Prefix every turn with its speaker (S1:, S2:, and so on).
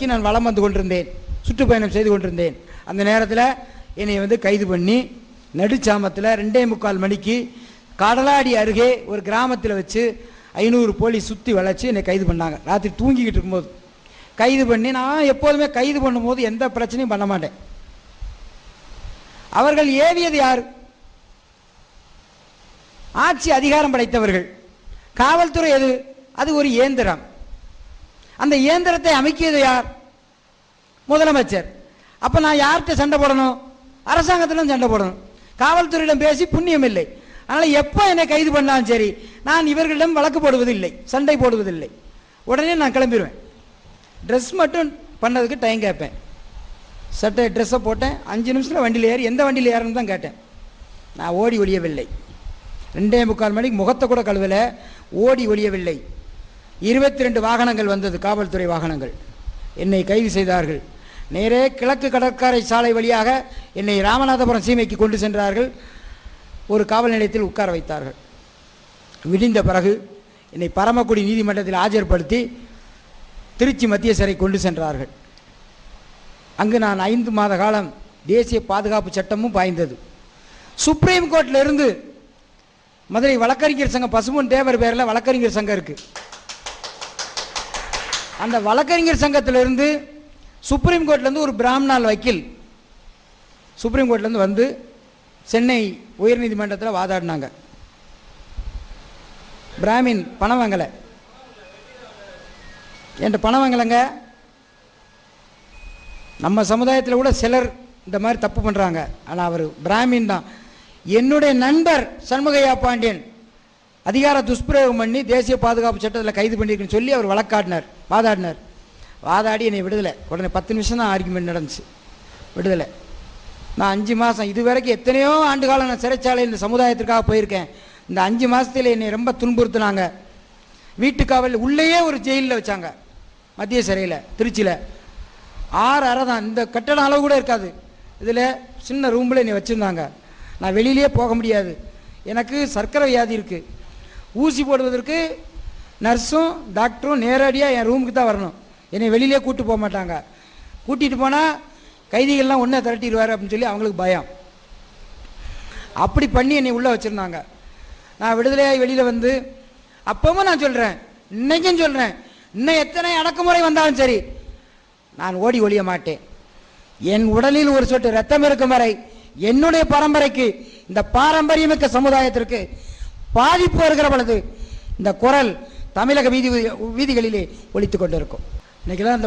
S1: நான் வலம் வந்து கொண்டிருந்தேன், சுற்றுப்பயணம் செய்து கொண்டிருந்தேன். அந்த நேரத்தில் என்னை கைது பண்ணி நடுச்சாமத்தில் 2:45 மணிக்கு கடலாடி அருகே ஒரு கிராமத்தில் வச்சு 500 போலீஸ் சுற்றி வளைச்சி என்னை கைது பண்ணாங்க. ராத்திரி தூங்கிக்கிட்டு இருக்கும்போது கைது பண்ணி, நான் எப்போதுமே கைது பண்ணும்போது எந்த பிரச்சனையும் பண்ண மாட்டேன். அவர்கள் ஏவியது யார்? ஆட்சி அதிகாரம் படைத்தவர்கள். காவல்துறை எது? அது ஒரு இயந்திரம். அந்த இயந்திரத்தை அமைக்கியது யார்? முதலமைச்சர். அப்ப நான் யார்கிட்ட சண்டை போடணும்? அரசாங்கத்திலும் சண்டை போடணும். காவல்துறையிடம் பேசி புண்ணியம் இல்லை. அதனால எப்போ என்னை கைது பண்ணாலும் சரி, நான் இவர்களிடம் வழக்கு போடுவதில்லை, சண்டை போடுவதில்லை. உடனே நான் கிளம்பிடுவேன். ட்ரெஸ் மட்டும் பண்ணதுக்கு டைம் கேட்பேன். சட்டை ட்ரெஸ்ஸை போட்டேன், 5 நிமிஷத்தில் வண்டியில் ஏறி, எந்த வண்டியில் ஏறணும்னு தான் கேட்டேன். நான் ஓடி ஒழியவில்லை. 2:45 மணிக்கு முகத்தை கூட கழுவலை, ஓடி ஒழியவில்லை. 22 வாகனங்கள் வந்தது, காவல்துறை வாகனங்கள். என்னை கைது செய்தார்கள். நேரே கிழக்கு கடற்கரை சாலை வழியாக என்னை ராமநாதபுரம் சீமைக்கு கொண்டு சென்றார்கள். ஒரு காவல் நிலையத்தில் உட்கார வைத்தார்கள். விடிந்த பிறகு என்னை பரமக்குடி நீதிமன்றத்தில் ஆஜர்படுத்தி திருச்சி மத்திய சிறை கொண்டு சென்றார்கள். அங்கு நான் 5 மாத காலம் தேசிய பாதுகாப்பு சட்டமும் பாய்ந்தது. சுப்ரீம் கோர்ட்டில் இருந்து மதுரை வழக்கறிஞர் சங்கம், பசுமன் தேவர் பேரில் வழக்கறிஞர் சங்கம் இருக்கு. அந்த வழக்கறிஞர் சங்கத்திலிருந்து சுப்ரீம் கோர்ட்லேருந்து ஒரு பிராமணால் வக்கீல் சுப்ரீம் கோர்ட்லேருந்து வந்து சென்னை உயர்நீதிமன்றத்தில் வாதாடினாங்க. பிராமின் பணம் வாங்கலை, என்கிட்ட பணம் வாங்கலைங்க. நம்ம சமுதாயத்தில் கூட சிலர் இந்த மாதிரி தப்பு பண்ணுறாங்க. ஆனால் அவர் பிராமின் தான். என்னுடைய நண்பர் சண்முகையா பாண்டியன் அதிகார துஷ்பிரயோகம் பண்ணி தேசிய பாதுகாப்பு சட்டத்தில் கைது பண்ணியிருக்குன்னு சொல்லி அவர் வழக்காடினார், வாதாடி என்னை விடுதலை. உடனே 10 நிமிஷம் தான் ஆர்குமெண்ட் நடந்துச்சு, விடுதலை. நான் 5 மாதம், இது வரைக்கும் எத்தனையோ ஆண்டு காலம் நான் சிறைச்சாலையில் இந்த சமுதாயத்திற்காக போயிருக்கேன். இந்த 5 மாதத்தில் என்னை ரொம்ப துன்புறுத்தினாங்க. வீட்டுக்காவல் உள்ளேயே ஒரு ஜெயிலில் வச்சாங்க, மத்திய சிறையில் திருச்சியில். 6 அறை தான், இந்த கட்டடம் அளவு கூட இருக்காது. இதில் சின்ன ரூமில் என்னை வச்சுருந்தாங்க. நான் வெளியிலே போக முடியாது. எனக்கு சர்க்கரை வியாதி இருக்குது. ஊசி போடுவதற்கு நர்ஸும் டாக்டரும் நேரடியாக என் ரூமுக்கு தான் வரணும். என்னை வெளியிலே கூப்பிட்டு போக மாட்டாங்க. கூட்டிகிட்டு போனால் கைதிகள்லாம் ஒன்றே திரட்டிடுவார் அப்படின்னு சொல்லி அவங்களுக்கு பயம். அப்படி பண்ணி என்னை உள்ளே வச்சுருந்தாங்க. நான் விடுதலையாகி வெளியில் வந்து அப்பவும் நான் சொல்கிறேன், இன்னைக்கும் சொல்கிறேன், இன்னும் எத்தனை அடக்குமுறை வந்தாலும் சரி நான் ஓடி ஒழிய மாட்டேன். என் உடலில் ஒரு சொட்டு ரத்தம் இருக்கும் வரை என்னுடைய பரம்பரைக்கு, இந்த பாரம்பரியமிக்க சமுதாயத்திற்கு பாதிப்பு வருகிற பொழுது இந்த குரல் தமிழக வீதிகளிலே ஒலித்து கொண்டிருக்கும். இன்னைக்கெல்லாம் இந்த